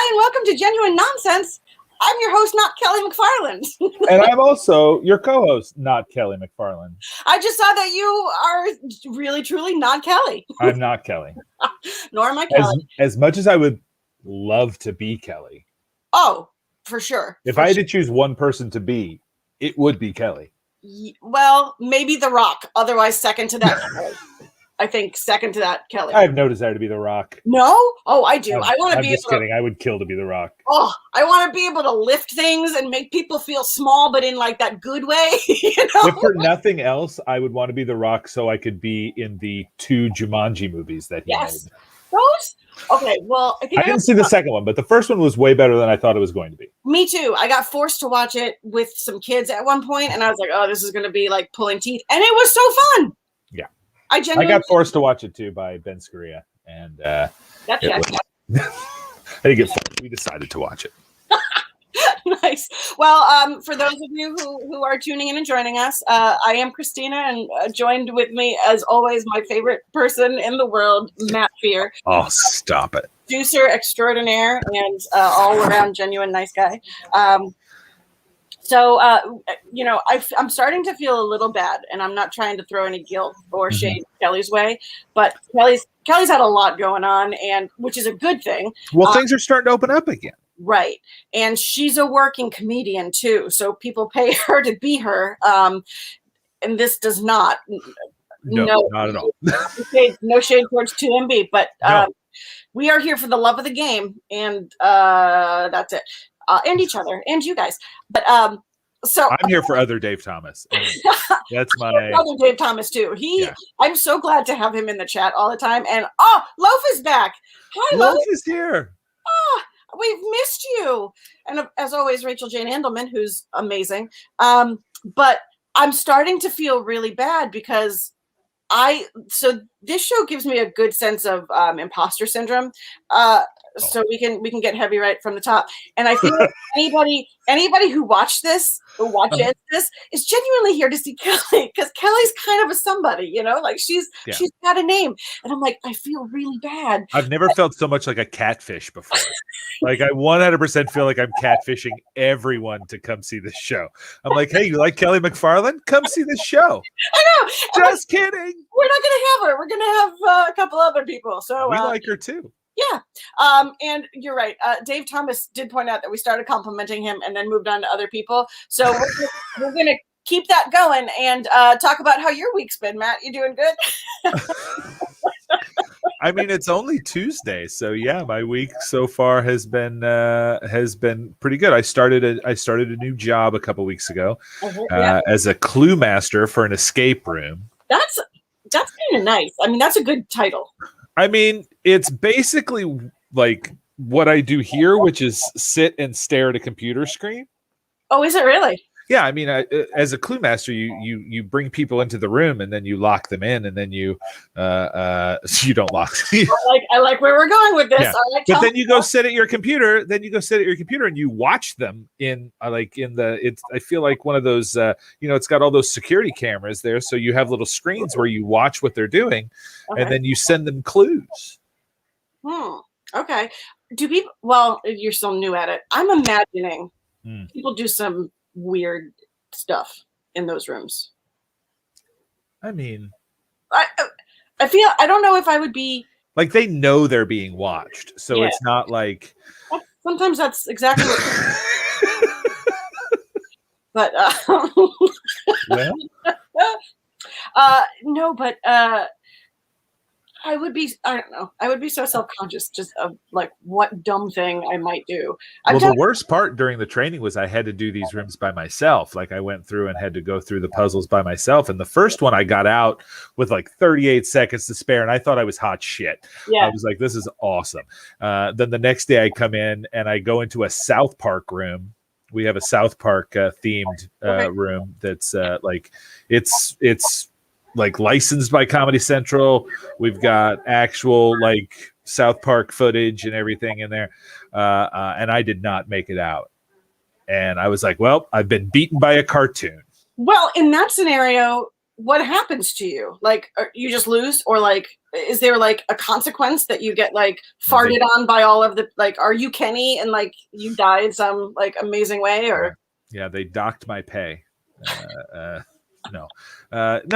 Hi, and welcome to Genuine Nonsense. I'm your host, not Kelly McFarland. And I'm also your co-host, not Kelly McFarland. I just saw that you are really, truly not Kelly. I'm not Kelly. Nor am I Kelly. As much as I would love to be Kelly. Oh, for sure. If I had to choose one person to be, it would be Kelly. Well, maybe The Rock. Otherwise, second to that Kelly. I think second to that Kelly. I have no desire to be The Rock. No? Oh, I do. I want to be. I'm just kidding. I would kill to be The Rock. Oh, I want to be able to lift things and make people feel small, but in like that good way. You know? If for nothing else, I would want to be The Rock so I could be in the 2 Jumanji movies that he made. Those? Okay, well, I didn't see the second one, but the first one was way better than I thought it was going to be. Me too. I got forced to watch it with some kids at one point, and I was like, "Oh, this is going to be like pulling teeth," and it was so fun. Yeah, I got forced to watch it too by Ben Scaria, and I didn't get forced. We decided to watch it. Nice. Well, for those of you who are tuning in and joining us, I am Christina, and joined with me, as always, my favorite person in the world, Matt Fear. Oh, stop it. Producer extraordinaire and all-around genuine nice guy. I'm starting to feel a little bad, and I'm not trying to throw any guilt or shade Kelly's way, but Kelly's had a lot going on, and which is a good thing. Well, things are starting to open up again. Right. And she's a working comedian too. So people pay her to be her. And this does not. No, not at all. No shade towards 2MB, but we are here for the love of the game. And that's it. And each other and you guys. But so I'm here for other Dave Thomas. That's my other Dave Thomas too. I'm so glad to have him in the chat all the time. And Loch is back. Hi, Loch. Loch is here. We've missed you. And as always, Rachel Jane Endelman, who's amazing. But I'm starting to feel really bad because so this show gives me a good sense of imposter syndrome. So we can get heavy right from the top. And I feel like anybody who watches this is genuinely here to see Kelly, because Kelly's kind of a somebody, you know, like she's got a name. And I'm like, I feel really bad. I've never felt so much like a catfish before. Like I 100% feel like I'm catfishing everyone to come see this show. I'm like, hey, you like Kelly McFarland? Come see this show. I know. Just kidding. We're not going to have her. We're going to have a couple other people. So we like her too. Yeah. And you're right. Dave Thomas did point out that we started complimenting him and then moved on to other people. So we're going to keep that going and talk about how your week's been, Matt. You doing good? I mean, it's only Tuesday, so yeah, my week so far has been pretty good. I started a new job a couple weeks ago as a clue master for an escape room. That's kind of nice. I mean, that's a good title. I mean, it's basically like what I do here, which is sit and stare at a computer screen. Oh, is it really? Yeah, I mean, as a clue master, you bring people into the room and then you lock them in, and then you don't lock. I like where we're going with this. Yeah. But then you go sit at your computer. And you watch them in it's. I feel like one of those. It's got all those security cameras there, so you have little screens where you watch what they're doing, and then you send them clues. Okay. Do people? Well, you're still new at it. I'm imagining people do some weird stuff in those rooms. I mean, I feel, I don't know if I would be like, they know they're being watched, so it's not like sometimes that's exactly what but no, but I would be so self-conscious just of like what dumb thing I might do. The worst part during the training was I had to do these rooms by myself. Like I went through and had to go through the puzzles by myself. And the first one I got out with like 38 seconds to spare. And I thought I was hot shit. Yeah. I was like, this is awesome. Then the next day I come in and I go into a South Park room. We have a South Park themed room that's it's like licensed by Comedy Central. We've got actual like South Park footage and everything in there. And I did not make it out. And I was like, well, I've been beaten by a cartoon. Well, in that scenario, what happens to you? Like, you just lose, or like, is there like a consequence that you get like farted on by all of the, like, are you Kenny and like you die in some like amazing way, or? Yeah, they docked my pay. No,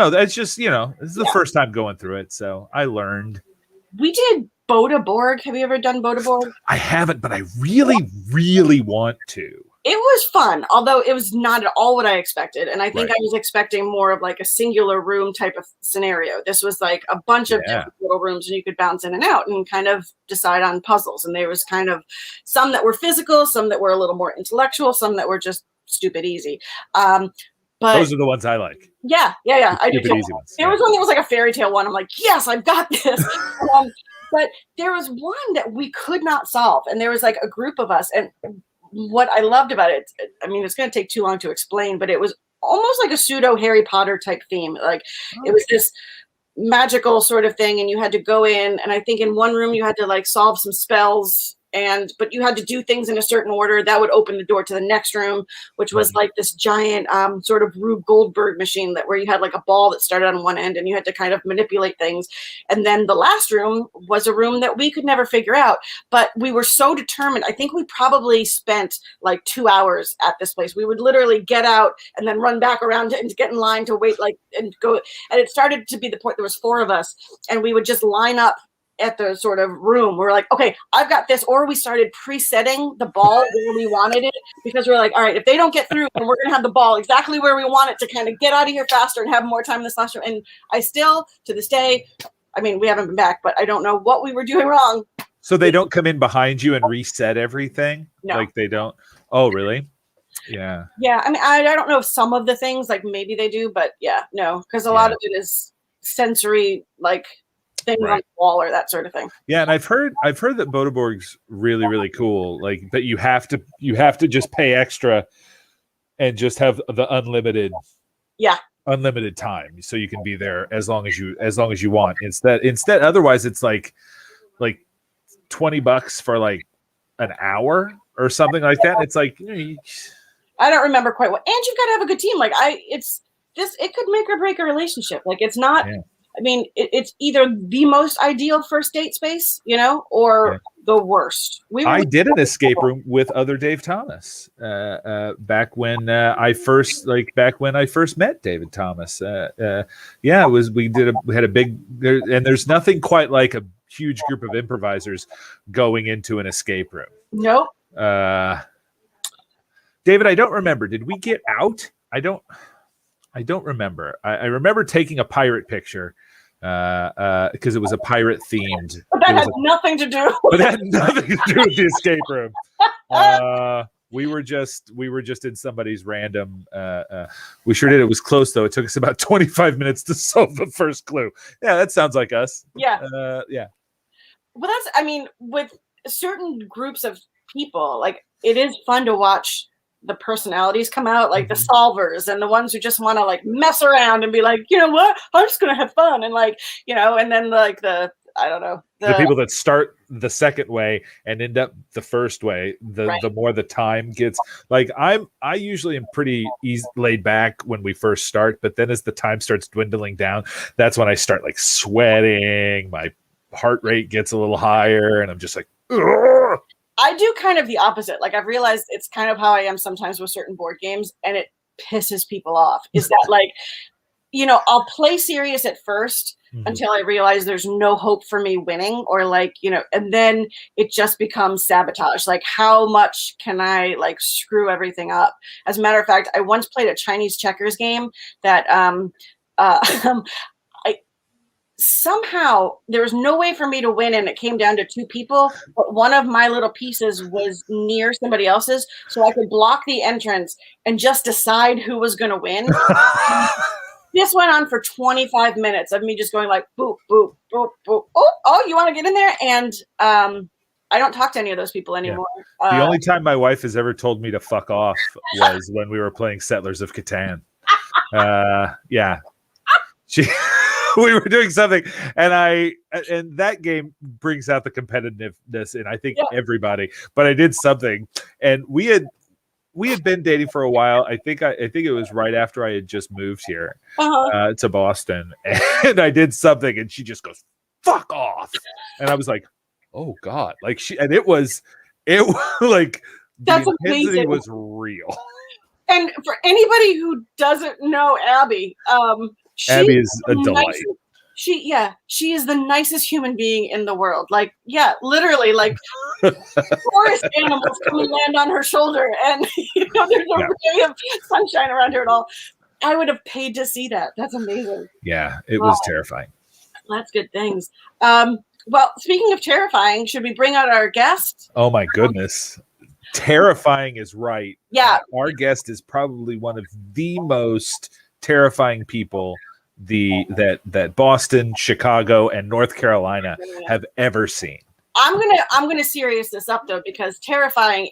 that's just, this is the first time going through it, so I learned. We did Boda Borg. Have you ever done Boda Borg? I haven't, but I really, really want to. It was fun, although it was not at all what I expected. And I think Right. I was expecting more of like a singular room type of scenario. This was like a bunch of different little rooms, and you could bounce in and out and kind of decide on puzzles. And there was kind of some that were physical, some that were a little more intellectual, some that were just stupid easy. But those are the ones I like. Yeah. I do too. There was one that was like a fairy tale one. I'm like, yes, I've got this. But there was one that we could not solve. And there was like a group of us. And what I loved about it, I mean, it's going to take too long to explain, but it was almost like a pseudo Harry Potter type theme. Like it was this magical sort of thing, and you had to go in, and I think in one room you had to like solve some spells, but you had to do things in a certain order that would open the door to the next room, which was like this giant sort of Rube Goldberg machine where you had like a ball that started on one end and you had to kind of manipulate things. And then the last room was a room that we could never figure out, but we were so determined. I think we probably spent like 2 hours at this place. We would literally get out and then run back around and get in line to wait, like, and go. And it started to be the point, there was 4 of us, and we would just line up at the sort of room. We're like, okay, I've got this. Or we started presetting the ball where we wanted it, because we're like, all right, if they don't get through, then we're going to have the ball exactly where we want it to kind of get out of here faster and have more time in this last room. And I still, to this day, I mean, we haven't been back, but I don't know what we were doing wrong. So they don't come in behind you and reset everything? No. Like they don't? Oh, really? Yeah. Yeah. I mean, I don't know if some of the things, like maybe they do, but yeah, no, because a lot of it is sensory, like thing on the wall or that sort of thing. Yeah, and I've heard that Boda Borg's really, really cool. Like that you have to just pay extra and just have the unlimited time, so you can be there as long as you want. Instead, otherwise it's like $20 for like an hour or something like that. It's like I don't remember quite what. And you've got to have a good team. Like it could make or break a relationship. Like it's not. Yeah. I mean, it's either the most ideal first date space, or the worst. I did an escape room with other Dave Thomas back when I first met David Thomas. It was we had a big and there's nothing quite like a huge group of improvisers going into an escape room. Nope. David, I don't remember. Did we get out? I don't remember. I remember taking a pirate picture because it was a pirate themed. But that had nothing to do. But that had nothing to do with the escape room. We were just in somebody's random. We sure did. It was close though. It took us about 25 minutes to solve the first clue. Yeah, that sounds like us. Yeah. Yeah. Well, with certain groups of people, like it is fun to watch the personalities come out, like the solvers and the ones who just want to like mess around and be like, you know what, I'm just gonna have fun, and like, and then like the people that start the second way and end up the first way, the more the time gets. Like I usually am pretty laid back when we first start, but then as the time starts dwindling down, that's when I start like sweating, my heart rate gets a little higher, and I'm just like, ugh. I do kind of the opposite. Like I've realized it's kind of how I am sometimes with certain board games, and it pisses people off. Is that like, I'll play serious at first until I realize there's no hope for me winning, or like, and then it just becomes sabotage. Like how much can I like screw everything up? As a matter of fact, I once played a Chinese checkers game that somehow there was no way for me to win, and it came down to 2 people, but one of my little pieces was near somebody else's, so I could block the entrance and just decide who was going to win. This went on for 25 minutes of me just going like boop boop boop boop. Oh, you want to get in there? And I don't talk to any of those people anymore. The only time my wife has ever told me to fuck off was when we were playing Settlers of Catan. We were doing something, and that game brings out the competitiveness in I think everybody. But I did something, and we had we had been dating for a while. I think it was right after I had just moved here to Boston, and I did something, and she just goes, "Fuck off," and I was like, "Oh God!" Like it was like That's the intensity amazing. was real. And for anybody who doesn't know Abby, Abby is a delight. She is the nicest human being in the world. Like, yeah, literally, like forest animals come and land on her shoulder, and there's a ray of sunshine around her at all. I would have paid to see that. That's amazing. Yeah, it was terrifying. That's good things. Well, speaking of terrifying, should we bring out our guest? Oh my goodness. Terrifying is right. Yeah. Our guest is probably one of the most terrifying people that Boston, Chicago, and North Carolina have ever seen. I'm gonna serious this up though, because terrifying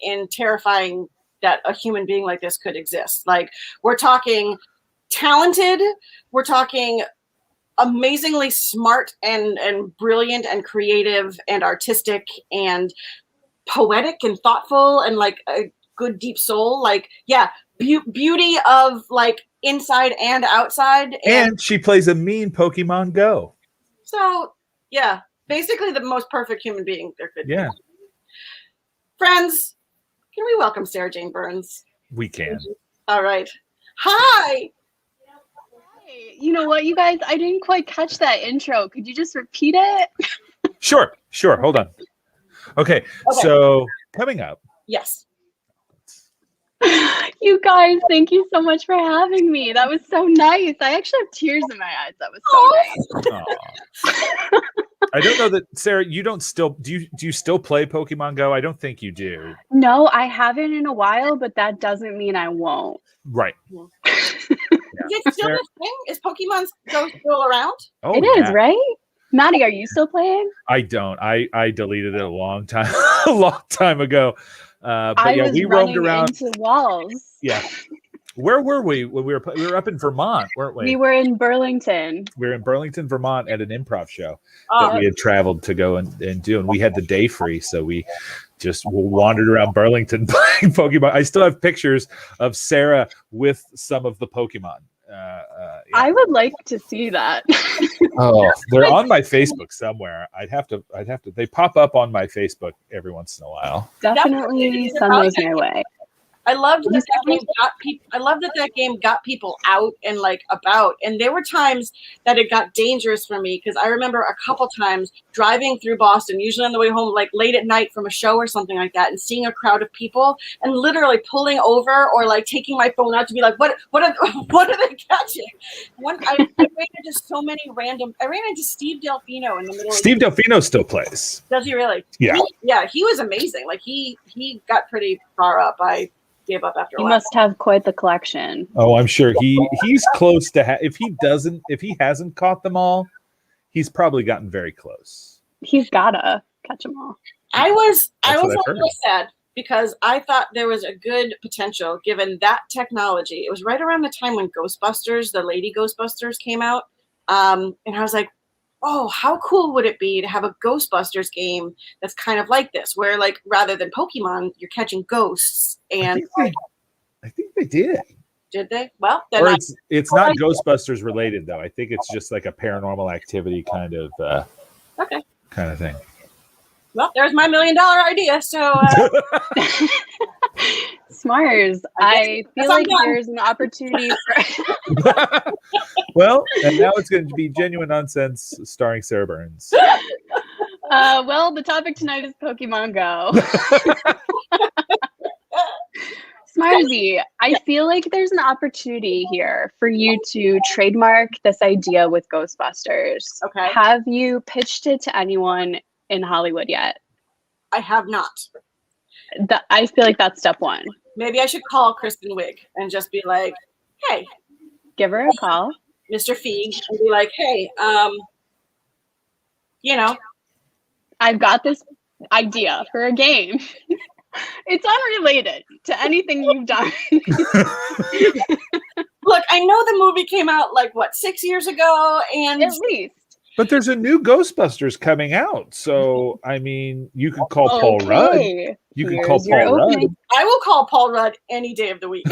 that a human being like this could exist. Like, we're talking talented, we're talking amazingly smart and brilliant and creative and artistic and poetic and thoughtful and like a good deep soul. Like, yeah, beauty of like inside and outside. And she plays a mean Pokemon Go. So yeah, basically the most perfect human being there could be. Yeah. Friends, can we welcome Sarah Jane Burns? We can. All right. Hi. You know what, you guys? I didn't quite catch that intro. Could you just repeat it? Sure. Hold on. Okay. So coming up. Yes. You guys, thank you so much for having me. That was so nice. I actually have tears in my eyes. That was so nice. I don't know that, Sarah, you don't still do you still play Pokemon Go? I don't think you do. No, I haven't in a while, but that doesn't mean I won't. Right. Yeah. Is it still a thing? Is Pokemon Go still around? Oh, it is, right? Maddie, are you still playing? I don't. I deleted it a long time ago. But yeah, we roamed around into walls. Yeah. Where were we when we were up in Vermont, weren't we? We were in Burlington. We were in Burlington, Vermont at an improv show that we had traveled to go and do. And we had the day free. So we just wandered around Burlington playing Pokemon. I still have pictures of Sarah with some of the Pokemon. Yeah. I would like to see that. Oh, they're on my Facebook somewhere. I'd have to. They pop up on my Facebook every once in a while. Definitely send those my way. I loved that game got people. I love that game got people out and like about. And there were times that it got dangerous for me because I remember a couple times driving through Boston, usually on the way home, like late at night from a show or something like that, and seeing a crowd of people and literally pulling over or like taking my phone out to be like, what are they catching? I ran into so many random. I ran into Steve Delfino in the middle. Steve Delfino still plays. Does he really? Yeah. He was amazing. Like he got pretty far up. I gave up after a while. He must have quite the collection. Oh, I'm sure he's close to if he hasn't caught them all, he's probably gotten very close. He's gotta catch them all. I was a little sad because I thought there was a good potential given that technology. It was right around the time when Ghostbusters, the Lady Ghostbusters came out. And I was like, oh, how cool would it be to have a Ghostbusters game that's kind of like this, where like rather than Pokemon, you're catching ghosts. And I think they did. Did they? Well, then or it's not Ghostbusters related though. I think it's just like a Paranormal Activity kind of thing. Well, there's my $1 million idea. So Smars, I feel like there's an opportunity for Well, and now it's going to be Genuine Nonsense starring Sarah Burns. Well, the topic tonight is Pokemon Go. Smarzy, I feel like there's an opportunity here for you to trademark this idea with Ghostbusters. Okay. Have you pitched it to anyone in Hollywood yet? I have not. I feel like that's step one. Maybe I should call Kristen Wiig and just be like, hey. Give her a call. Mr. Feig, and be like, hey, I've got this idea for a game. It's unrelated to anything you've done. Look, I know the movie came out like 6 years ago, and at least. But there's a new Ghostbusters coming out. So, I mean, you could call Paul Rudd. You could call Paul Rudd. I will call Paul Rudd any day of the week.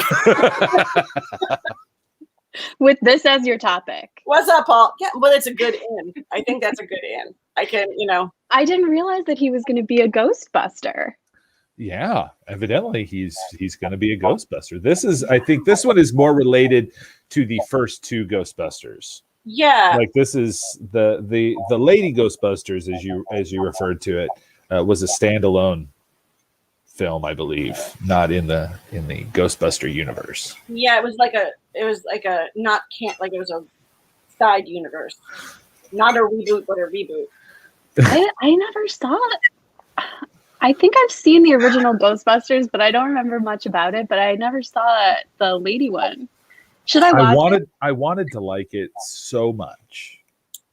With this as your topic. What's up, Paul? Yeah, well, it's a good in. I think that's a good in. I can, I didn't realize that he was going to be a Ghostbuster. Yeah, evidently he's going to be a Ghostbuster. I think this one is more related to the first two Ghostbusters. Yeah, like this is the Lady Ghostbusters, as you referred to it, was a standalone film, I believe, not in the Ghostbuster universe. Yeah, it was like a side universe, not a reboot, but a reboot. I never saw it. I think I've seen the original Ghostbusters, but I don't remember much about it. But I never saw the lady one. Should I watch it? I wanted to like it so much.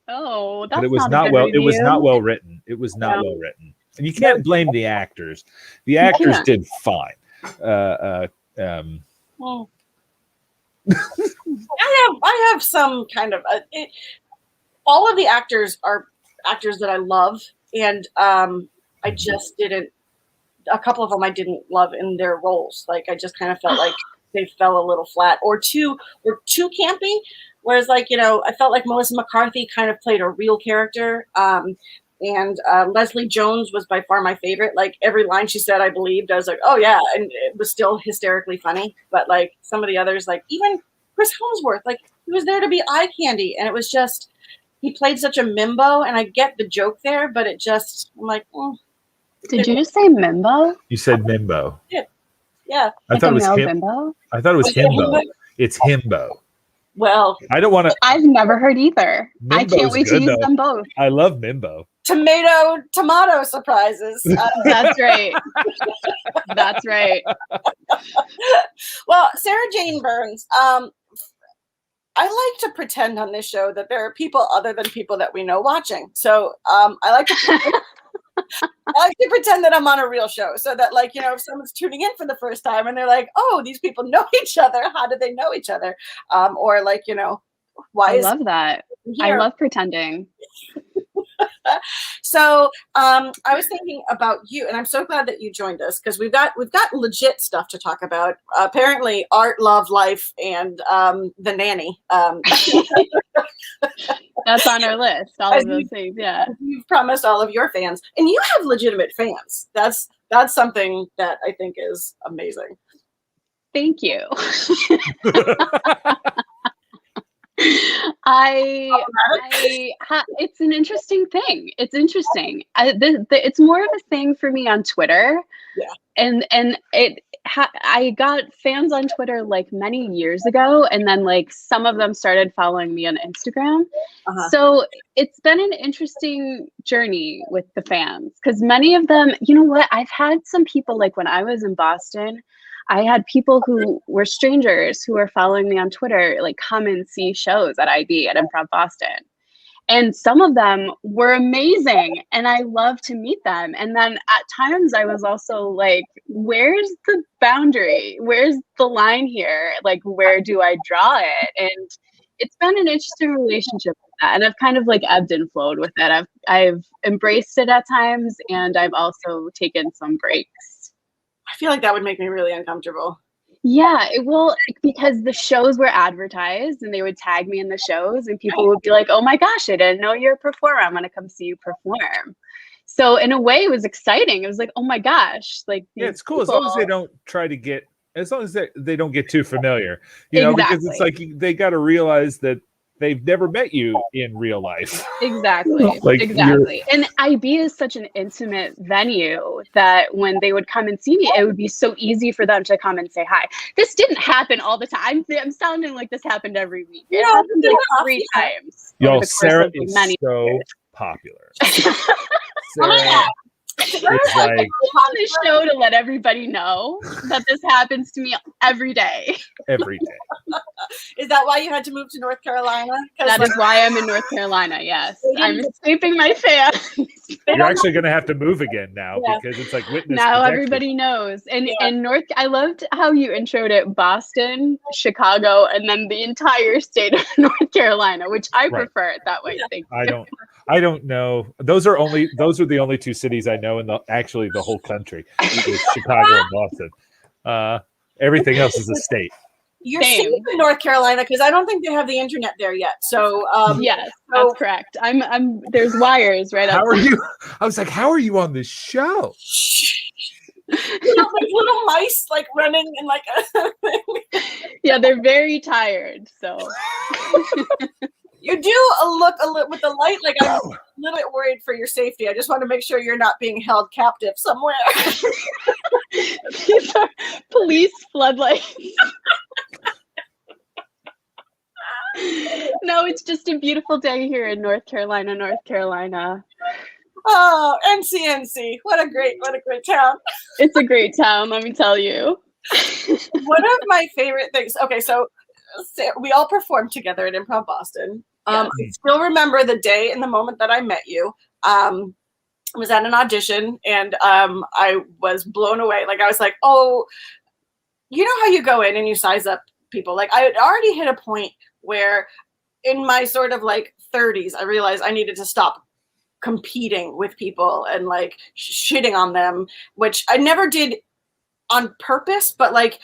Oh, that's but it was not well. review. It was not well written. It was not well written, and you can't blame the actors. The actors did fine. Well, I have some kind of all of the actors are actors that I love, and I just didn't. A couple of them I didn't love in their roles. Like I just kind of felt like they fell a little flat, or too campy. Whereas, like I felt like Melissa McCarthy kind of played a real character, and Leslie Jones was by far my favorite. Like every line she said, I believed. I was like, oh yeah, and it was still hysterically funny. But like some of the others, like even Chris Hemsworth, like he was there to be eye candy, and it was just he played such a mimbo. And I get the joke there, but it just I'm like. Did you just say Mimbo? You said Mimbo. Yeah. I thought it was Bimbo? I thought it was Himbo. It's Himbo. Well, I don't want to. I've never heard either. I can't wait to use them both. I love Mimbo. Tomato surprises. That's right. That's right. Well, Sarah Jane Burns. I like to pretend on this show that there are people other than people that we know watching. So I like to. I like to pretend that I'm on a real show so that, like, if someone's tuning in for the first time and they're like, oh, these people know each other. How do they know each other? Or like, why I love that. I love pretending. So I was thinking about you, and I'm so glad that you joined us because we've got legit stuff to talk about. Apparently, art, love, life, and the nanny. That's on our list. All of those things, yeah. You've promised all of your fans, and you have legitimate fans. That's something that I think is amazing. Thank you. It's an interesting thing. It's interesting. It's more of a thing for me on Twitter. Yeah. And I got fans on Twitter like many years ago, and then like some of them started following me on Instagram. Uh-huh. So it's been an interesting journey with the fans because many of them, I've had some people like when I was in Boston. I had people who were strangers who were following me on Twitter, like come and see shows at IB at Improv Boston. And some of them were amazing and I love to meet them. And then at times I was also like, where's the boundary? Where's the line here? Like, where do I draw it? And it's been an interesting relationship with that. And I've kind of like ebbed and flowed with it. I've embraced it at times and I've also taken some breaks. I feel like that would make me really uncomfortable. Yeah, it will, because the shows were advertised and they would tag me in the shows and people would be like, oh my gosh, I didn't know you're a performer. I'm going to come see you perform. So in a way it was exciting. It was like, oh my gosh. Like, yeah, it's cool. As long as they don't as long as they don't get too familiar, because it's like they got to realize that they've never met you in real life. Exactly. Exactly. And IB is such an intimate venue that when they would come and see me, it would be so easy for them to come and say hi. This didn't happen all the time. I'm sounding like this happened every week. It happened like 3 times. Y'all, Sarah is so popular. Sarah, it's like, I'm on this show to let everybody know that this happens to me every day. Every day. Is that why you had to move to North Carolina? That is why I'm in North Carolina, yes. I'm escaping my fans. You're actually going to have to move again now because it's like witness now protection. everybody knows. And I loved how you introed it: Boston, Chicago, and then the entire state of North Carolina, which I prefer it that way. Thank you. I don't know. Those are the only two cities I know in the whole country. Is Chicago and Boston. Everything else is a state. You're safe in North Carolina because I don't think they have the internet there yet. So yes, that's correct. I'm there's wires right How outside. are you? I was like, how are you on this show? Like little mice like running and like yeah, they're very tired. So you do look a little with the light. Like I'm a little bit worried for your safety. I just want to make sure you're not being held captive somewhere. These are police floodlights. No, it's just a beautiful day here in North Carolina, North Carolina. Oh, NC. What a great town. It's a great town, let me tell you. One of my favorite things. Okay, so we all performed together at Improv Boston. I still remember the day and the moment that I met you. I was at an audition and I was blown away. Like I was like, oh, you know how you go in and you size up people. Like I had already hit a point where in my sort of like 30s, I realized I needed to stop competing with people and like shitting on them, which I never did on purpose, but like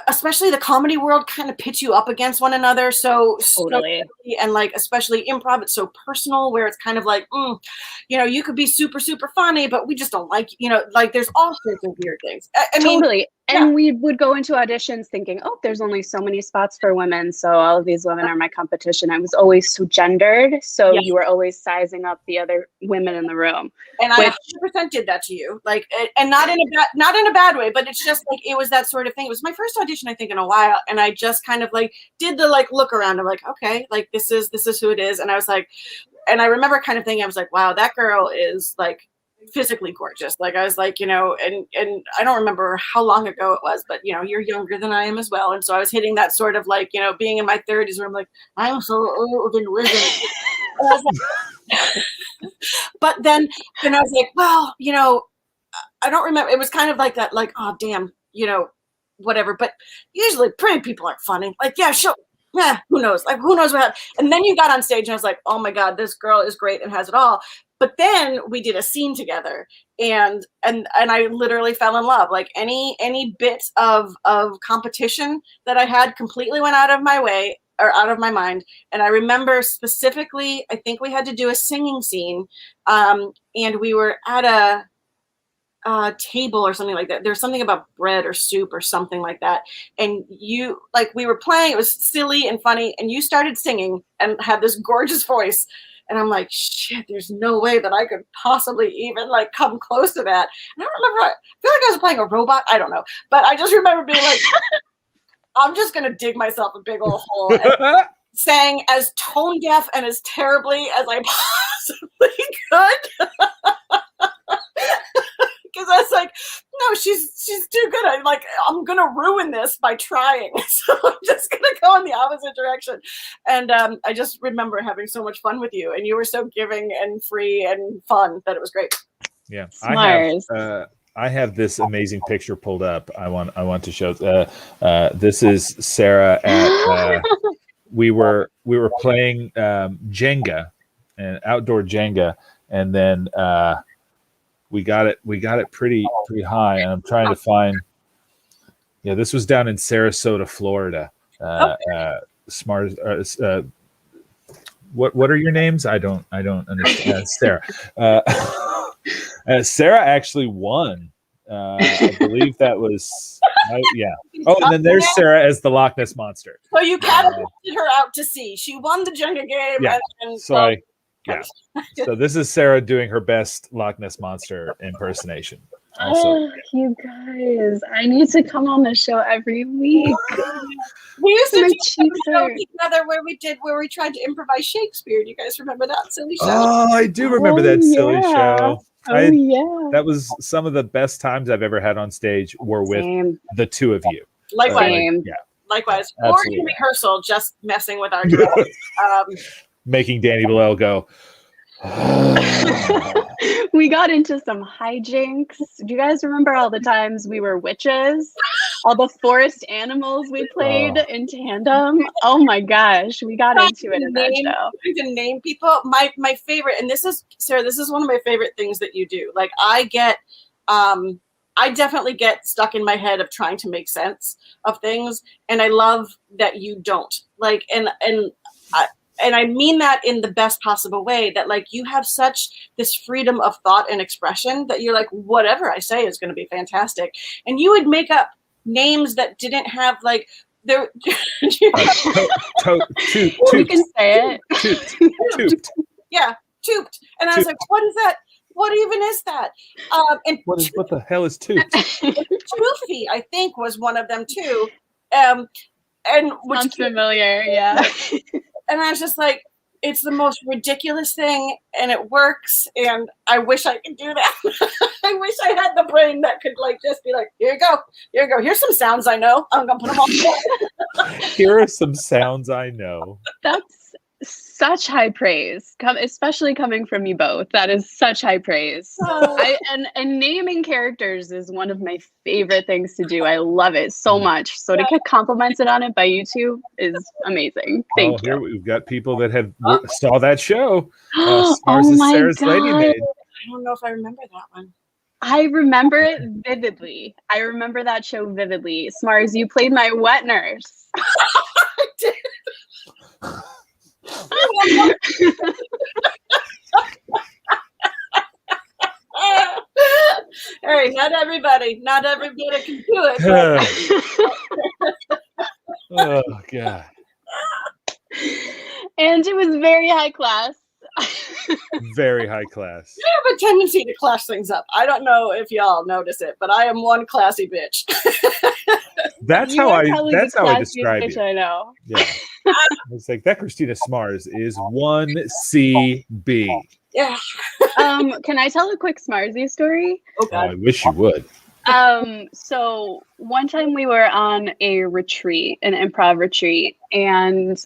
especially the comedy world kind of pits you up against one another totally. And like especially improv, it's so personal where it's kind of like you could be super funny but we just don't like like there's all sorts of weird things. I mean, and we would go into auditions thinking, oh, there's only so many spots for women, so all of these women are my competition. I was always so gendered, so you were always sizing up the other women in the room. And I 100% did that to you, like, and not in a bad way, but it's just like it was that sort of thing. It was my first audition, I think, in a while, and I just kind of like did the like look around. I'm like, okay, like this is who it is, and I was like, and I remember kind of thinking, I was like, wow, that girl is like physically gorgeous. Like I was like, and I don't remember how long ago it was, but you're younger than I am as well, and so I was hitting that sort of like being in my 30s where I'm like, I'm so old and wizened. But then I was like, well, I don't remember. It was kind of like that, like, oh damn, whatever. But usually pretty people aren't funny. Like, yeah, sure. Yeah, who knows? Like, who knows what? And then you got on stage and I was like, oh my God, this girl is great and has it all. But then we did a scene together and I literally fell in love. Like any bit of competition that I had completely went out of my way or out of my mind. And I remember specifically, I think we had to do a singing scene and we were at a table or something like that. There's something about bread or soup or something like that. And you, like, we were playing, it was silly and funny, and you started singing and had this gorgeous voice. And I'm like, shit, there's no way that I could possibly even like come close to that. And I don't remember, I feel like I was playing a robot. I don't know. But I just remember being like, I'm just going to dig myself a big old hole. And sang as tone deaf and as terribly as I possibly could. Because I was like, no, she's too good. I'm gonna ruin this by trying. So I'm just gonna go in the opposite direction. And I just remember having so much fun with you, and you were so giving and free and fun that it was great. Yeah, Smart. I have this amazing picture pulled up. I want to show. This is Sarah at. We were playing Jenga, and outdoor Jenga, and then. We got it pretty high, and I'm trying to find. Yeah, this was down in Sarasota, Florida. Smart. What are your names? I don't understand. Sarah. Sarah actually won. I believe that was. Yeah. Oh, and then there's Sarah as the Loch Ness monster. So you catapulted her out to sea. She won the Jenga game. Yeah. Yeah. So this is Sarah doing her best Loch Ness monster impersonation. Also, you guys, I need to come on the show every week. We used to do a show together where we tried to improvise Shakespeare. Do you guys remember that silly show? Oh, I do remember that silly show. Yeah. That was some of the best times I've ever had on stage were with the two of you. Likewise. Yeah. Likewise. Absolutely. Or in rehearsal, just messing with our girls. Making Danny Billell go, We got into some hijinks. Do you guys remember all the times we were witches? All the forest animals we played in tandem? Oh my gosh, we got into it in that show. To name people, my favorite, and this is, Sarah, this is one of my favorite things that you do. Like I definitely get stuck in my head of trying to make sense of things, and I love that you don't. Like, and I mean that in the best possible way, that like you have such this freedom of thought and expression that you're like, whatever I say is going to be fantastic. And you would make up names that didn't have like there. You can say it. Toot. Yeah, toot. And I was like, what is that? What even is that? And what the hell is toot? Toofy, I think, was one of them too. And which sounds familiar, yeah. And I was just like, it's the most ridiculous thing, and it works, and I wish I could do that. I wish I had the brain that could like just be like, here you go. Here's some sounds I know. I'm gonna put them all. Here are some sounds I know. That's such high praise, especially coming from you both. That is such high praise. And naming characters is one of my favorite things to do. I love it so much. So to get complimented on it by you two is amazing. Thank you. Here we've got people that have saw that show. Oh my Sarah's God. Lady Maid. I don't know if I remember that one. I remember it vividly. I remember that show vividly. Smars, you played my wet nurse. I did. All right, not everybody can do it. Oh God. And it was very high class. Very high class. I have a tendency to class things up. I don't know if y'all notice it, but I am one classy bitch. That's You how are I probably the describe classiest you. bitch I know. Yeah. It's like that Christina Smars is 1CB. Yeah. Can I tell a quick Smarsy story? Oh Oh, God. I wish you would. So one time we were on a retreat, an improv retreat, and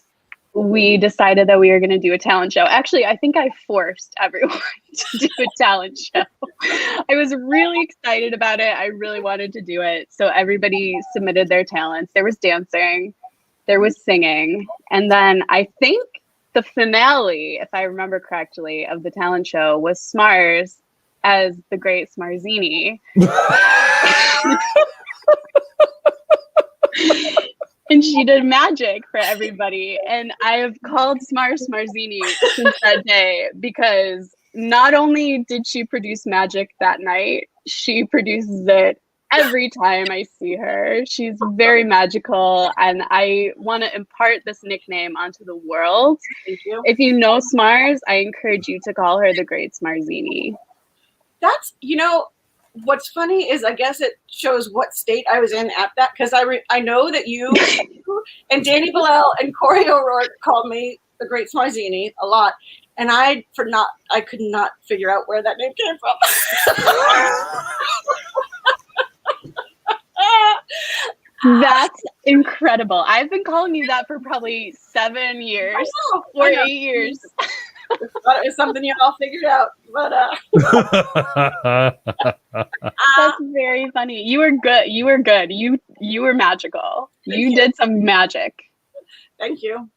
we decided that we were going to do a talent show. Actually, I think I forced everyone to do a talent show. I was really excited about it. I really wanted to do it. So everybody submitted their talents. There was dancing, there was singing, and then I think the finale, if I remember correctly, of the talent show was Smars as the Great Smarzini. And she did magic for everybody. And I have called Smars Smarzini since that day, because not only did she produce magic that night, she produces it every time I see her. She's very magical, and I want to impart this nickname onto the world. Thank you. If you know Smars, I encourage you to call her the Great Smarzini. That's, what's funny is I guess it shows what state I was in at that, because I know that you and Danny Billell and Corey O'Rourke called me the Great Smarzini a lot, and I could not figure out where that name came from. That's incredible. I've been calling you that for probably 7 years or 8 years. It's something you all figured out, but that's very funny. You were good. You were good. You were magical. You did some magic. Thank you.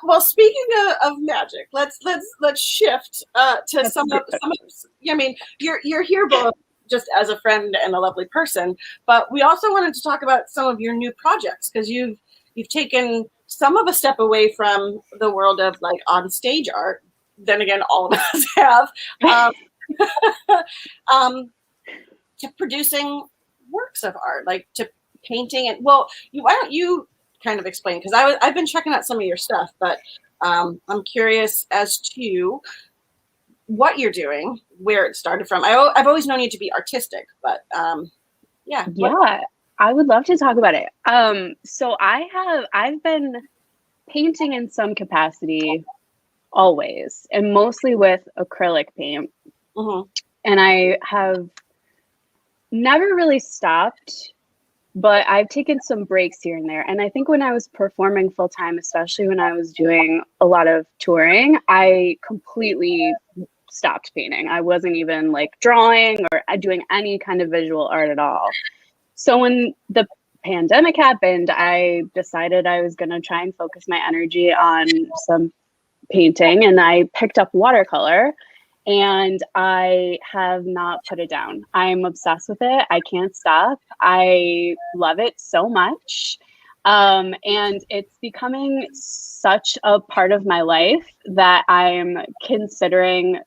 Well, speaking of magic, let's shift to some of. I mean, you're here both just as a friend and a lovely person, but we also wanted to talk about some of your new projects, because you've taken some of a step away from the world of like on stage art. Then again, all of us have, to producing works of art, like to painting. And why don't you kind of explain? Because I've been checking out some of your stuff, but I'm curious as to what you're doing, where it started from. I've always known you to be artistic, but yeah. Yeah, I would love to talk about it. So I've been painting in some capacity always, and mostly with acrylic paint. Mm-hmm. And I have never really stopped but I've taken some breaks here and there. And I think when I was performing full time, especially when I was doing a lot of touring, I completely stopped painting. I wasn't even like drawing or doing any kind of visual art at all. So when the pandemic happened, I decided I was going to try and focus my energy on some painting, and I picked up watercolor, and I have not put it down. I'm obsessed with it. I can't stop. I love it so much. And it's becoming such a part of my life that I'm considering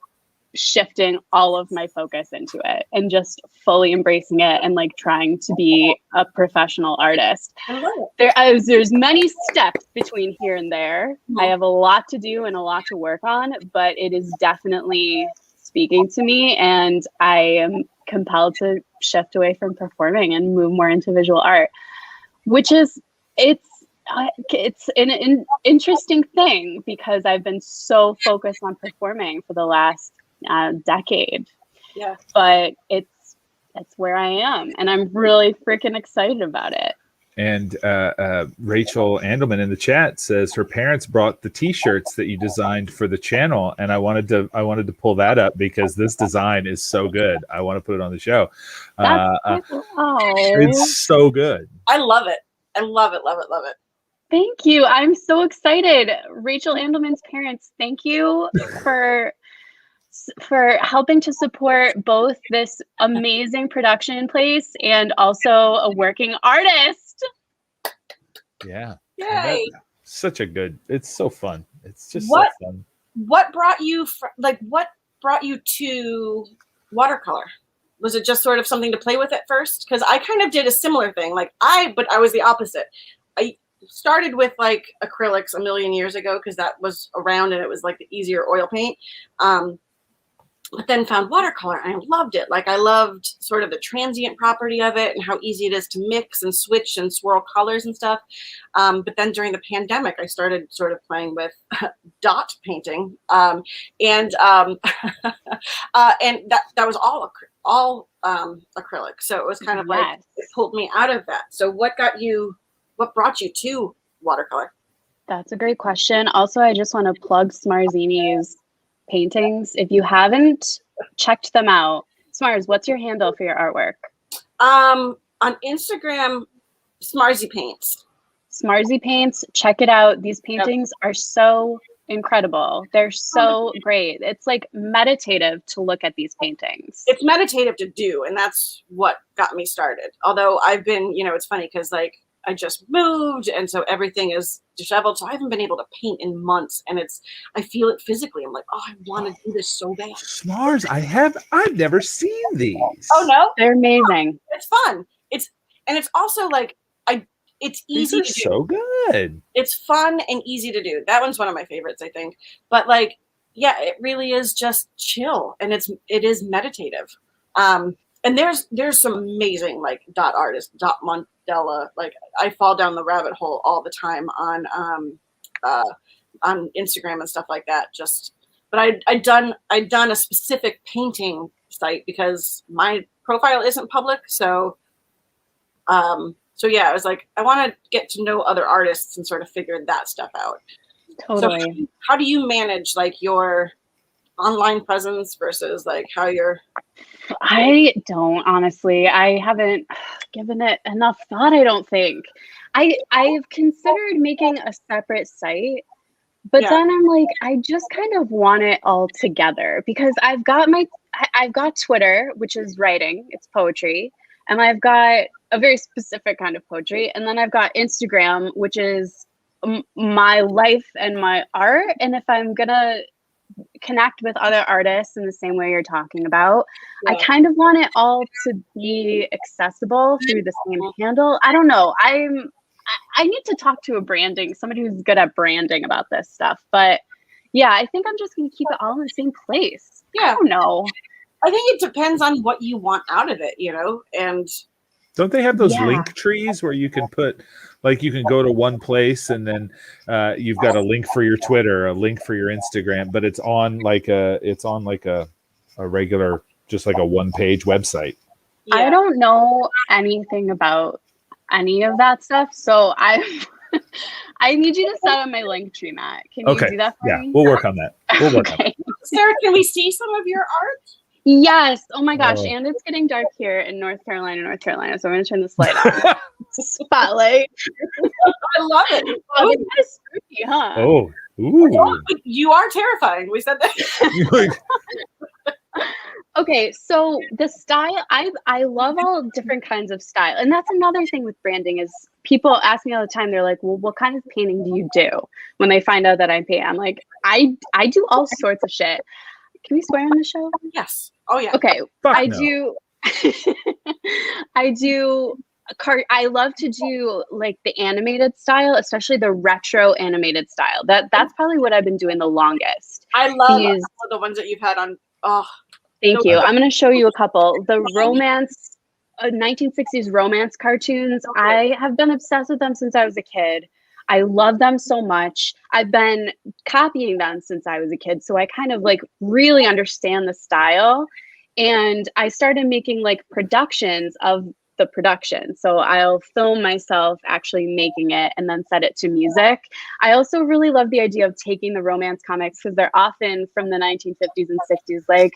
shifting all of my focus into it and just fully embracing it and like trying to be a professional artist. There's many steps between here and there. I have a lot to do and a lot to work on, but it is definitely speaking to me, and I am compelled to shift away from performing and move more into visual art, which is it's an interesting thing because I've been so focused on performing for the last decade. Yeah, but it's where I am, and I'm really freaking excited about it. And Rachel Andelman in the chat says her parents brought the T-shirts that you designed for the channel, and I wanted to pull that up because this design is so good. I want to put it on the show. It's so good. I love it. I love it. Love it. Love it. Thank you. I'm so excited. Rachel Andelman's parents, thank you for helping to support both this amazing production in place and also a working artist. Yeah. Yay. It's so fun. It's just so fun. What brought you to watercolor? Was it just sort of something to play with at first? Because I kind of did a similar thing. But I was the opposite. I started with like acrylics a million years ago because that was around and it was like the easier oil paint. But then found watercolor and I loved it. Like I loved sort of the transient property of it and how easy it is to mix and switch and swirl colors and stuff. But then during the pandemic, I started sort of playing with dot painting, and that was all acrylic. So it was kind of like it pulled me out of that. So what brought you to watercolor? That's a great question. Also, I just want to plug Smarzini's paintings. If you haven't checked them out, Smars, what's your handle for your artwork? On Instagram, Smarzy Paints. Smarzy Paints, check it out. These paintings are so incredible. They're so great. It's like meditative to look at these paintings. It's meditative to do, and that's what got me started. Although I've been, it's funny because like I just moved, and so everything is disheveled. So I haven't been able to paint in months, and I feel it physically. I'm like, oh, I want to do this so bad. Smars, I've never seen these. Oh no, they're amazing. It's fun. It's also like it's easy to do. So good. It's fun and easy to do. That one's one of my favorites, I think. But like, yeah, it really is just chill, and it is meditative. And there's some amazing like dot artists, dot Mandela. Like I fall down the rabbit hole all the time on Instagram and stuff like that. But I'd done a specific painting site because my profile isn't public. So yeah, I was like, I want to get to know other artists and sort of figure that stuff out. Totally. So how do you manage like your online presence versus like how you're? I don't, honestly. I haven't given it enough thought, I don't think. I've considered making a separate site, but then I'm like, I just kind of want it all together because I've got Twitter, which is writing, it's poetry, and I've got a very specific kind of poetry, and then I've got Instagram, which is my life and my art. And if I'm gonna connect with other artists in the same way you're talking about, I kind of want it all to be accessible through the same handle. I don't know. I need to talk to somebody who's good at branding about this stuff. But yeah, I think I'm just going to keep it all in the same place. Yeah. I don't know. I think it depends on what you want out of it, and don't they have those link trees where you can put, like, you can go to one place and then you've got a link for your Twitter, a link for your Instagram, but it's on like a regular, just like a one-page website. I don't know anything about any of that stuff. So I need you to set up my Linktree, Matt. Can you do that for me? We'll work on that. We'll work on that. Sarah, can we see some of your art? Yes. Oh my gosh. And it's getting dark here in North Carolina. So I'm going to turn this light on. Spotlight. I love it. Oh, it's kind of spooky, huh? Oh, ooh. You are terrifying. We said that. Okay, so the style, I love all different kinds of style. And that's another thing with branding is people ask me all the time, they're like, well, what kind of painting do you do when they find out that I paint? I'm like, I do all sorts of shit. Can we swear on the show? Yes. Oh yeah. Okay. Fuck do I love to do like the animated style, especially the retro animated style. That's probably what I've been doing the longest. I love the ones that you've had on. Oh, thank you. I'm going to show you a couple. The romance, 1960s romance cartoons. I have been obsessed with them since I was a kid. I love them so much. I've been copying them since I was a kid. So I kind of like really understand the style. And I started making like productions of the production. So I'll film myself actually making it and then set it to music. I also really love the idea of taking the romance comics because they're often from the 1950s and 60s, like,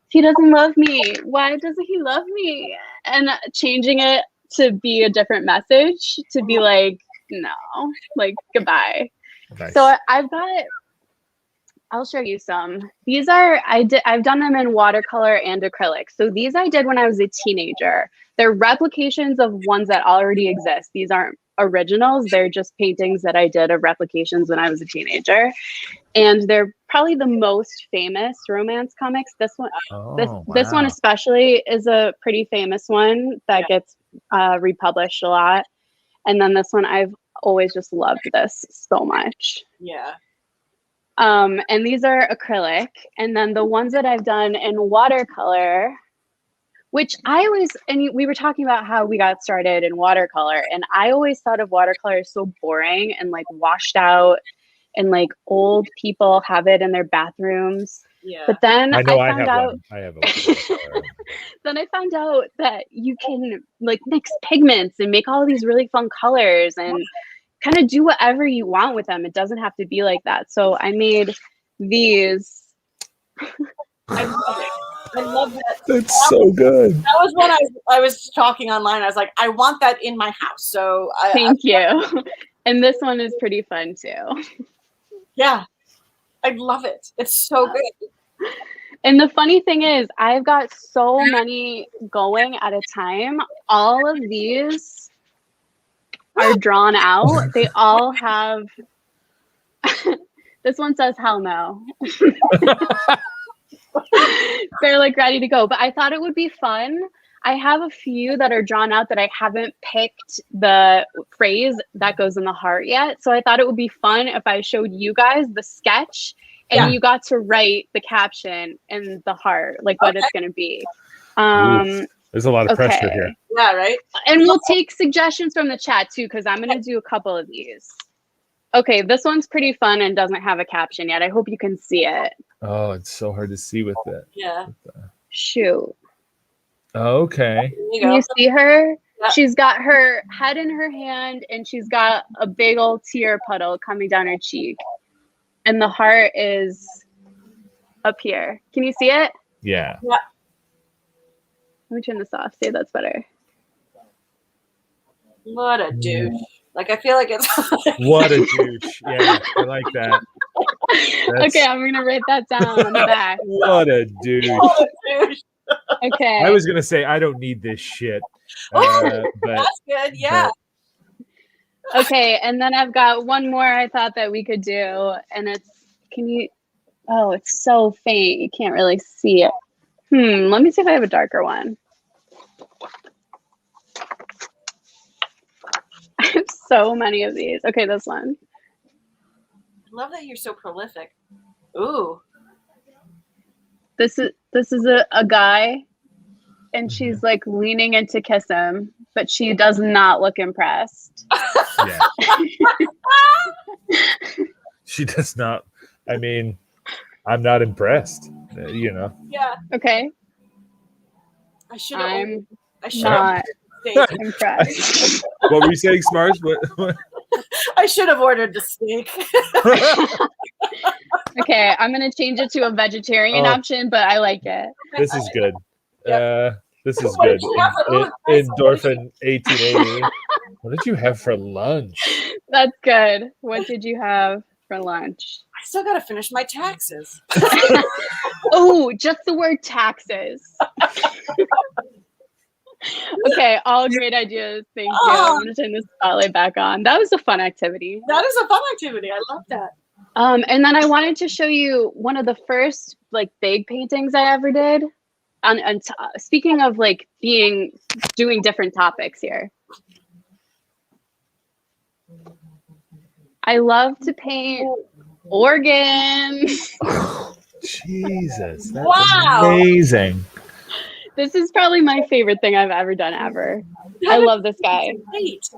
he doesn't love me. Why doesn't he love me? And changing it to be a different message, to be like, no, like, goodbye. Nice. So I'll show you some. These are, I've done them in watercolor and acrylic. So these I did when I was a teenager. They're replications of ones that already exist. These aren't originals. They're just paintings that I did of replications when I was a teenager. And they're probably the most famous romance comics. This one, this one especially is a pretty famous one that gets republished a lot. And then this one, I've always just loved this so much. Yeah. And these are acrylic. And then the ones that I've done in watercolor, which I always, and we were talking about how we got started in watercolor, and I always thought of watercolor as so boring and like washed out, and like old people have it in their bathrooms. Yeah. But then I found out, I have a then I found out that you can like mix pigments and make all these really fun colors and kind of do whatever you want with them. It doesn't have to be like that. So I made these. I love it. I love that. That's so good. That was when I was talking online. I was like, I want that in my house. So thank you. And this one is pretty fun too. Yeah, I love it. It's so good. And the funny thing is, I've got so many going at a time. All of these are drawn out. They all have. This one says hell no. They're like ready to go. But I thought it would be fun. I have a few that are drawn out that I haven't picked the phrase that goes in the heart yet. So I thought it would be fun if I showed you guys the sketch and you got to write the caption and the heart, like what it's going to be. There's a lot of pressure here. Yeah, right? And we'll take suggestions from the chat too, because I'm going to do a couple of these. Okay, this one's pretty fun and doesn't have a caption yet. I hope you can see it. Oh, it's so hard to see with that. Yeah. Shoot. Okay. Can you see her? Yeah. She's got her head in her hand and she's got a big old tear puddle coming down her cheek. And the heart is up here. Can you see it? Yeah. Yeah. Let me turn this off. See, that's better. What a douche. Like, I feel like it's... What a douche. Yeah, I like that. Okay, I'm going to write that down on the back. What a douche. What a douche. Okay. I was going to say, I don't need this shit. But, that's good, yeah. Okay, and then I've got one more I thought that we could do, and it's, oh, it's so faint. You can't really see it. Let me see if I have a darker one. I have so many of these. Okay, this one. I love that you're so prolific. Ooh. This is a guy, and she's like leaning in to kiss him, but she does not look impressed. Yeah. She does not. I mean, I'm not impressed. You know. Yeah. Okay. I should have. Steak. Impressed. What were you saying, Smars? What? I should have ordered the steak. Okay, I'm gonna change it to a vegetarian option, but I like it. This is good. This is What good. did you have for- Endorphin 1880. What did you have for lunch? That's good. What did you have for lunch? I still got to finish my taxes. Oh, just the word taxes. Okay, all great ideas. Thank you. I'm gonna turn the spotlight back on. That was a fun activity. That is a fun activity. I love that. And then I wanted to show you one of the first like big paintings I ever did. And speaking of like doing different topics here. I love to paint organs. Jesus, that's Wow. amazing. This is probably my favorite thing I've ever done ever. I love this guy. Great.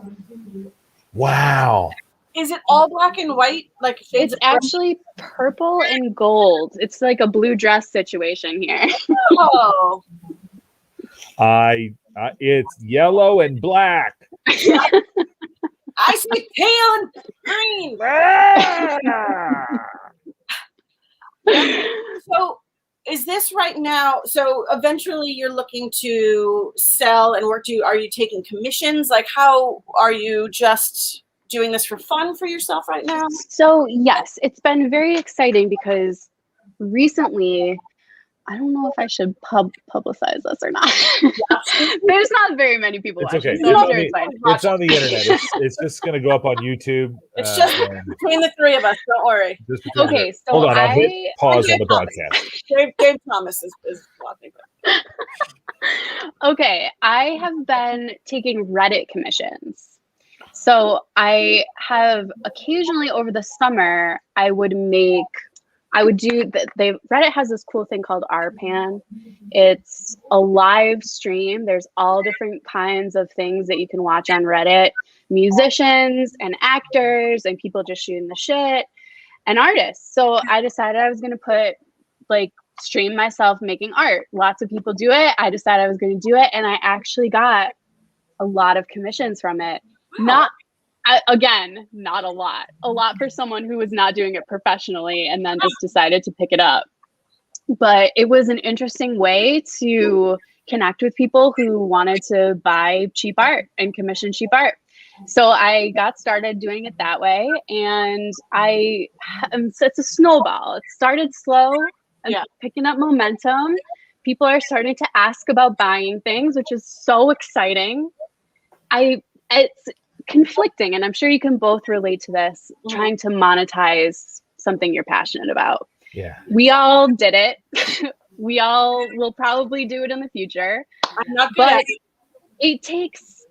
Wow. Is it all black and white? Like shades It's of gray? actually purple and gold. It's like a blue dress situation here. Oh. It's yellow and black. I see pale and green. So is this right now? So eventually you're looking to sell and work. Are you taking commissions? Like how are you just doing this for fun for yourself right now? So yes, it's been very exciting because recently, I don't know if I should publicize this or not. There's not very many people It's watching, okay. so I'm sure it's fine. It's on the internet. It's just going to go up on YouTube. It's just between the three of us. Don't worry. Okay, so hold on. I'll hit pause on the broadcast. Dave Thomas is watching. Okay, I have been taking Reddit commissions. So I have occasionally over the summer, Reddit has this cool thing called RPAN. It's a live stream. There's all different kinds of things that you can watch on Reddit. Musicians and actors and people just shooting the shit and artists. So I decided I was going to stream myself making art. Lots of people do it. I decided I was going to do it. And I actually got a lot of commissions from it. Wow. Not a lot. A lot for someone who was not doing it professionally and then just decided to pick it up. But it was an interesting way to connect with people who wanted to buy cheap art and commission cheap art. So I got started doing it that way. And it's a snowball. It started slow and picking up momentum. People are starting to ask about buying things, which is so exciting. It's conflicting, and I'm sure you can both relate to this, trying to monetize something you're passionate about. Yeah. We all did it. We all will probably do it in the future. I'm not good at it. It takes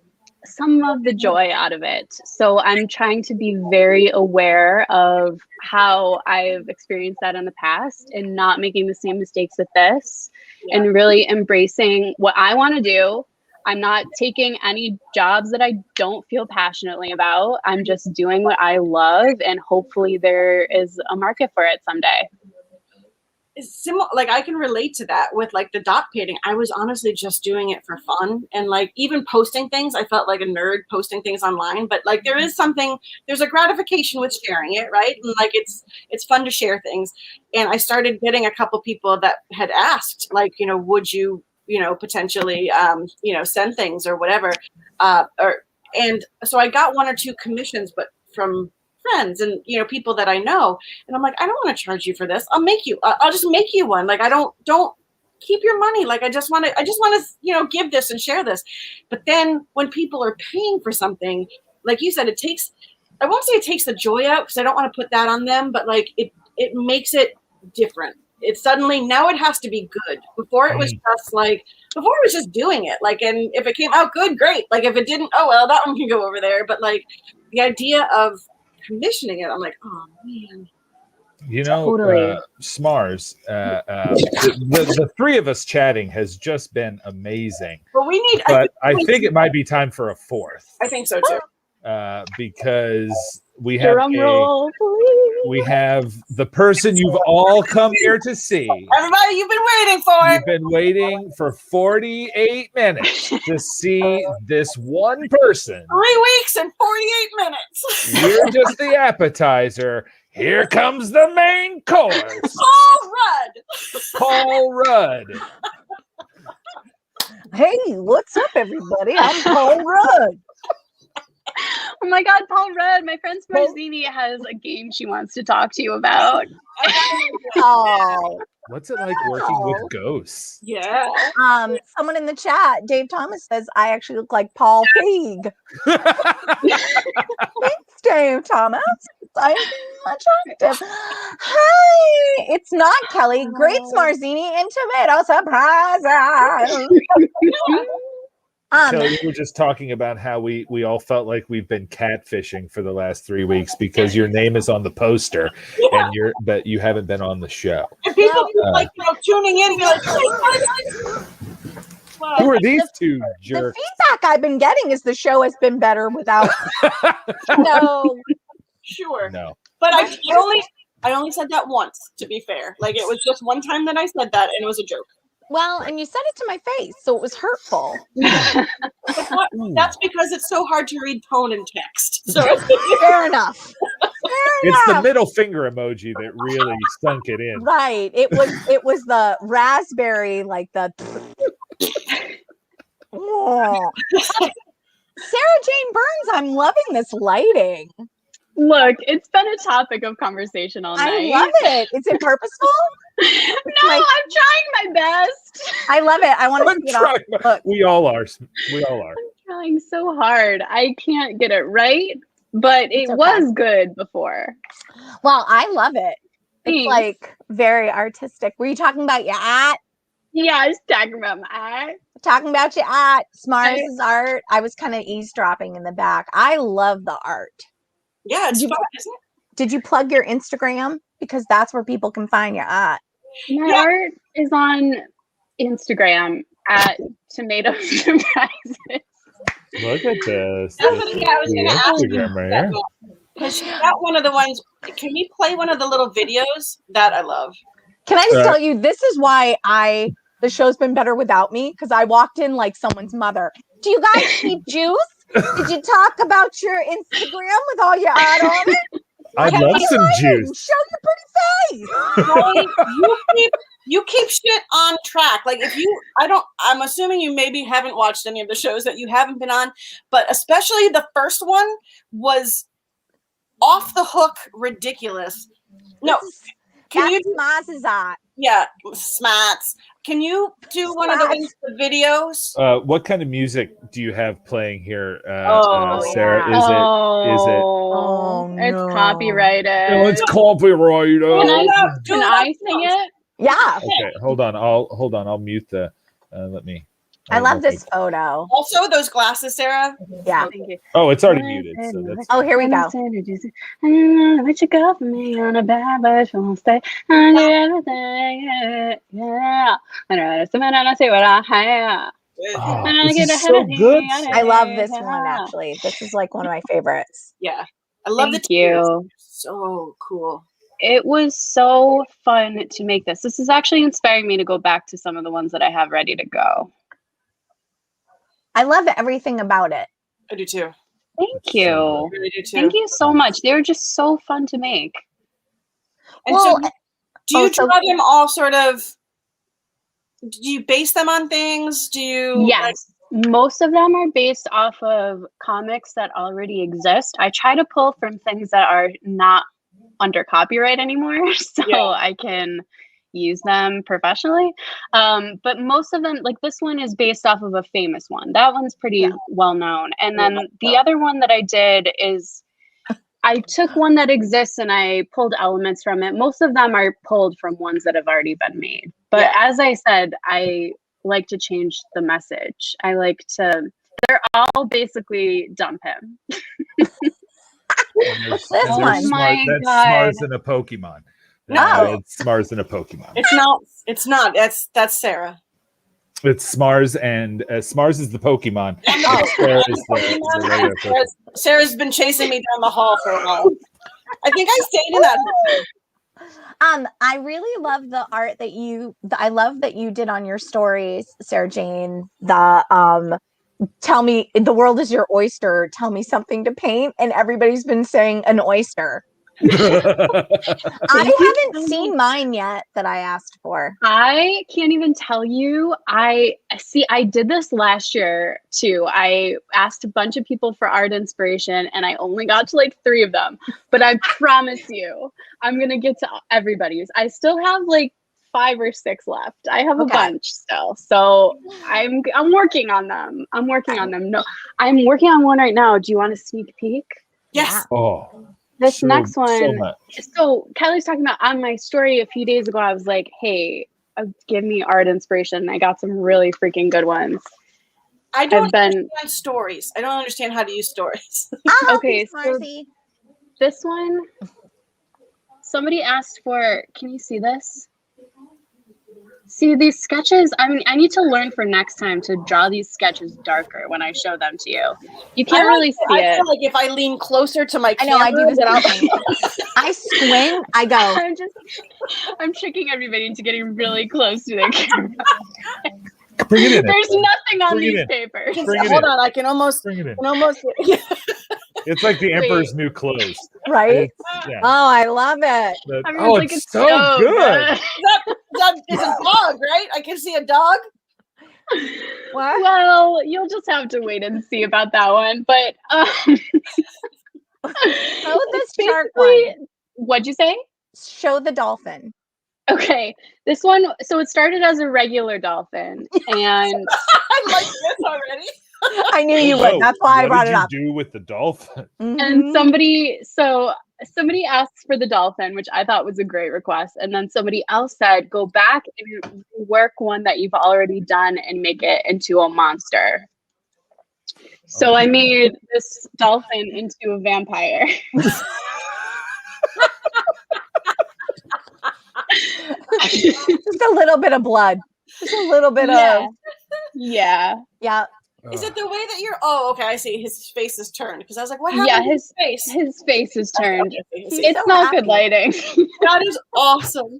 some of the joy out of it. So I'm trying to be very aware of how I've experienced that in the past and not making the same mistakes with this and really embracing what I want to do. I'm not taking any jobs that I don't feel passionately about. I'm just doing what I love, and hopefully there is a market for it someday. It's similar. Like I can relate to that with like the dot painting. I was honestly just doing it for fun, and like even posting things, I felt like a nerd posting things online. But like there's a gratification with sharing it, right? And like it's fun to share things. And I started getting a couple people that had asked, like, would you potentially, send things or whatever. And so I got one or two commissions, but from friends and, people that I know. And I'm like, I don't want to charge you for this. I'll just make you one. Like, I don't keep your money. Like, I just want to, give this and share this. But then when people are paying for something, like you said, I won't say it takes the joy out because I don't want to put that on them, but like it makes it different. It's suddenly now it has to be good. Before it was just doing it. Like, and if it came out good, great. Like if it didn't, oh well, that one can go over there. But like the idea of commissioning it, I'm like, oh man. Totally. Smars, the three of us chatting has just been amazing. But I think it might be time for a fourth. I think so too. because we have Drum roll, please. we have the person you've all come here to see. Everybody, you've been waiting for You've been waiting for 48 minutes to see this one person. 3 weeks and 48 minutes. You're just the appetizer. Here comes the main course. Paul Rudd. Paul Rudd. Hey, what's up, everybody? I'm Paul Rudd. Oh my God, Paul Rudd, my friend Marzini has a game she wants to talk to you about. Oh, What's it like working with ghosts? Yeah. someone in the chat, Dave Thomas, says I actually look like Paul Feig. Thanks, Dave Thomas. I'm attractive. Hi, it's not Kelly. Grapes, Marzini, and tomato surprises. So you were just talking about how we all felt like we've been catfishing for the last 3 weeks because your name is on the poster and but you haven't been on the show. And people tuning in, be like, Who are these two jerks? The feedback I've been getting is the show has been better without. No, sure. No. But I only said that once, to be fair. Like, it was just one time that I said that, and it was a joke. well, and you said it to my face, so it was hurtful. That's because it's so hard to read tone in text. So Fair enough. It's the middle finger emoji that really sunk it in. Right. It was the raspberry, like the. Oh. Sarah Jane Burns, I'm loving this lighting. Look, it's been a topic of conversation all night. I love it. Is it purposeful? No, like- I'm trying my best. I love it. I want to I'm see it off. trying. Look. We all are. We all are. I'm trying so hard. I can't get it right, but it okay. was good before. Well, I love it. It's Thanks. like very artistic. Were you talking about your art? Yeah, I was talking about my art. Talking about your art, Smart's art. I was kind of eavesdropping in the back. I love the art. yeah, it's fun, isn't it? Did you plug your Instagram? Because that's where people can find your art. My art is on Instagram at Tomato Surprises. Look at this. That's what I was going to ask you. Instagram right here. Because she got one of the ones. Can we play one of the little videos that I love? Can I just tell you, this is why the show's been better without me, because I walked in like someone's mother. Do you guys keep juice? Did you talk about your Instagram with all your art on it? I'd love some juice. Show your pretty face. Right? You keep shit on track. Like, I'm assuming you maybe haven't watched any of the shows that you haven't been on, but especially the first one was off the hook ridiculous. No, can you? Smart's art. Yeah, smarts. Can you do one of the videos? What kind of music do you have playing here, Oh, Sarah? yeah. Is Oh, It's no. copyrighted. it's copyrighted. Can I sing it? Yeah. Okay, hold on. I'll mute the. Let me. I love this photo. Also, those glasses, Sarah. Yeah. Thank you. Oh, it's already muted. So that's. Oh, here we go. Let you go for me on a bad but won't stay. I do everything. Yeah. I say what I have. Oh, And I this get is ahead so of good. you. I love this one, actually. This is like one of my favorites. Yeah, I love Thank the you. So cool. It was so fun to make this. This is actually inspiring me to go back to some of the ones that I have ready to go. I love everything about it. I do too. Thank you. I really do too. Thank you so much. They were just so fun to make. And Well, so, do you draw them all sort of? Do you base them on things? Do you? Yes. Most of them are based off of comics that already exist. I try to pull from things that are not under copyright anymore, so I can use them professionally. But most of them, like this one is based off of a famous one. That one's pretty well known. And then the other one that I did is I took one that exists and I pulled elements from it. Most of them are pulled from ones that have already been made. But as I said, I like to change the message. I like to, they're all basically dump him. What's this one? That's my that's God. smarter than a Pokemon. No. It's smarter than a Pokemon. It's not. It's not. That's Sarah. It's Smars, and Smars is the Pokemon. Oh. Sarah is the regular person. Sarah's been chasing me down the hall for a while. I think I stayed in that. I really love the art that I love that you did on your stories, Sarah Jane. Tell me, the world is your oyster. Tell me something to paint, and everybody's been saying an oyster. I haven't seen mine yet that I asked for. I can't even tell you. I did this last year too. I asked a bunch of people for art inspiration and I only got to like 3 of them. But I promise you, I'm going to get to everybody's. I still have like 5 or 6 left. I have a bunch still. So I'm working on them. No, I'm working on one right now. Do you want a sneak peek? Yes. Oh. This next one. So Kelly's talking about on my story a few days ago. I was like, "Hey, give me art inspiration." I got some really freaking good ones. I don't understand stories. I don't understand how to use stories. Okay, so this one. Somebody asked for. Can you see this? See these sketches? I mean, I need to learn for next time to draw these sketches darker when I show them to you. You can't really see it. I feel like if I lean closer to my camera, I do this. I squint. I go. I'm tricking everybody into getting really close to their camera. Bring it in. There's nothing on these papers. Hold on, I can almost. Bring it in. It's like the Emperor's New Clothes, right? Yeah. Oh, I love it. It's so good. It's a dog, right? I can see a dog. What? Well, you'll just have to wait and see about that one. But show this shark one. What'd you say? Show the dolphin. Okay, this one. So it started as a regular dolphin, and I like this already. I knew you would. That's why I brought it up. What did you do with the dolphin? Mm-hmm. And somebody asked for the dolphin, which I thought was a great request. And then somebody else said, go back and work one that you've already done and make it into a monster. So I made this dolphin into a vampire. Just a little bit of blood. Just a little bit of. Yeah. Yeah. Is it the way that you're? Oh, okay. I see. His face is turned because I was like, "What happened?" Yeah, to his face. His face is turned. He's It's so not happy. good lighting. That is awesome.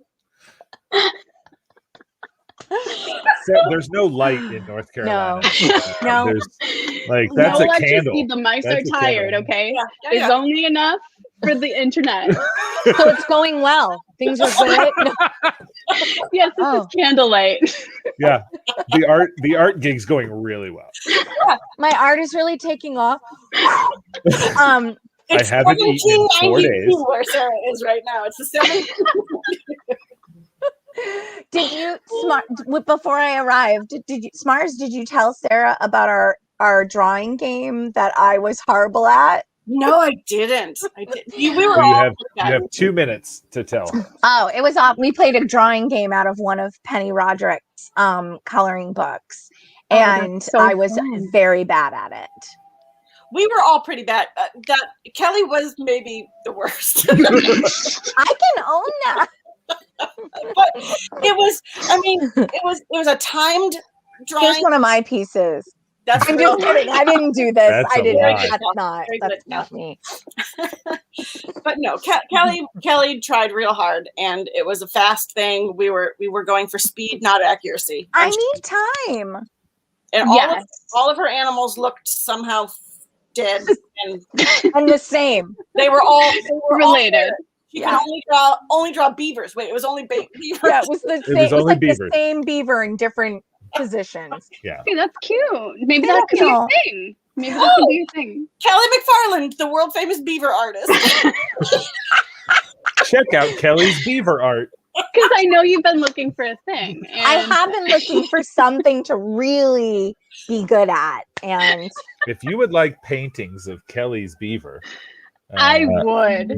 There's no light in North Carolina. No. There's that's no a candle. The mice That's are a tired. candle. Okay, Yeah. there's only enough for the internet. So it's going well. Things are good. Yes, this is candlelight. Yeah, the art gig's going really well. My art is really taking off. It's I haven't eaten in 4 days. Where Sarah is right now. It's the 7. Did you before I arrived? Did you Smars? Did you tell Sarah about our drawing game that I was horrible at? No, I didn't. We were You have 2 minutes to tell. Oh, it was off. We played a drawing game out of one of Penny Roderick's coloring books, and so I was fun. very bad at it. We were all pretty bad. That Kelly was maybe the worst. I can own that. But it was. I mean, it was a timed drawing. Here's one of my pieces. That's I'm real. just kidding. I didn't do this. That's I a didn't. lie. That's not me. But no, Kelly tried real hard, and it was a fast thing. We were going for speed, not accuracy. I need time. And Yes. all of her animals looked somehow dead, and And the same. they were all Related. She could only draw beavers. Wait, it was only beavers. Yeah, it was the same. was It was only like beavers. the same beaver in different positions. Yeah. Hey, that's cute. Maybe that could be a thing. Maybe that could be a thing. Kelly McFarland, the world famous beaver artist. Check out Kelly's beaver art. Because I know you've been looking for a thing. And I have been looking for something to really be good at, and If you would like paintings of Kelly's beaver, I would.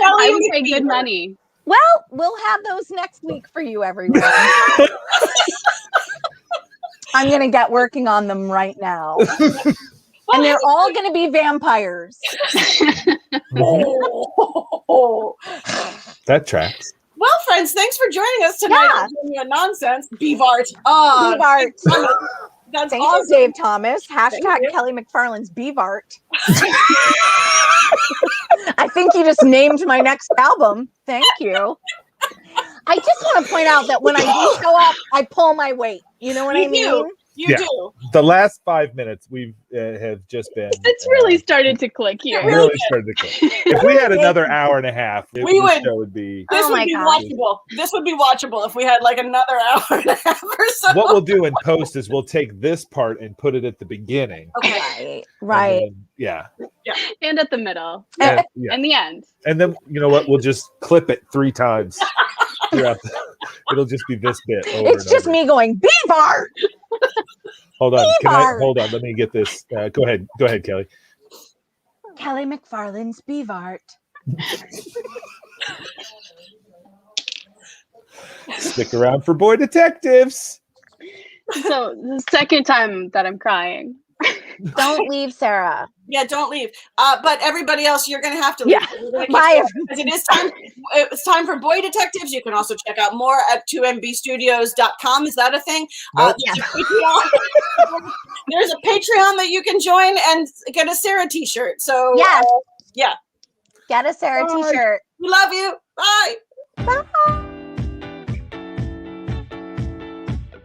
I would pay good money. well, we'll have those next week for you, everyone. I'm gonna get working on them right now, and they're all gonna be vampires. Oh. that tracks. Well, friends, thanks for joining us tonight. Yeah. Nonsense. Beavart. Oh, Beavart. that's Thank awesome. you, Dave Thomas. Thank Hashtag you. Kelly McFarland's Beavart. I think you just named my next album. Thank you. I just want to point out that when I do show up, I pull my weight. You know what I mean? You do. The last 5 minutes we have just been. It's really started to click here. Really started to click. If we had another hour and a half, this show would be. This Oh would my be gosh. watchable. This would be watchable if we had like another hour and a half or so. What we'll do in post is we'll take this part and put it at the beginning. Okay. Right. And then, yeah. And at the middle. And, yeah. And the end. And then you know what? We'll just clip it 3 times. It'll just be this bit. It's just me going, Beavart. Hold on. Beavart. Hold on. Let me get this. Go ahead. Go ahead, Kelly. Kelly McFarland's Beavart. Stick around for Boy Detectives. So the second time that I'm crying. Don't leave, Sarah. Yeah, don't leave. But everybody else, you're going to have to leave. Yeah. Bye. Because it's time for Boy Detectives. You can also check out more at 2mbstudios.com. Is that a thing? Nope. There's a Patreon. There's a Patreon that you can join and get a Sarah t-shirt. So Yes. yeah. Get a Sarah t-shirt. We love you. Bye. Bye.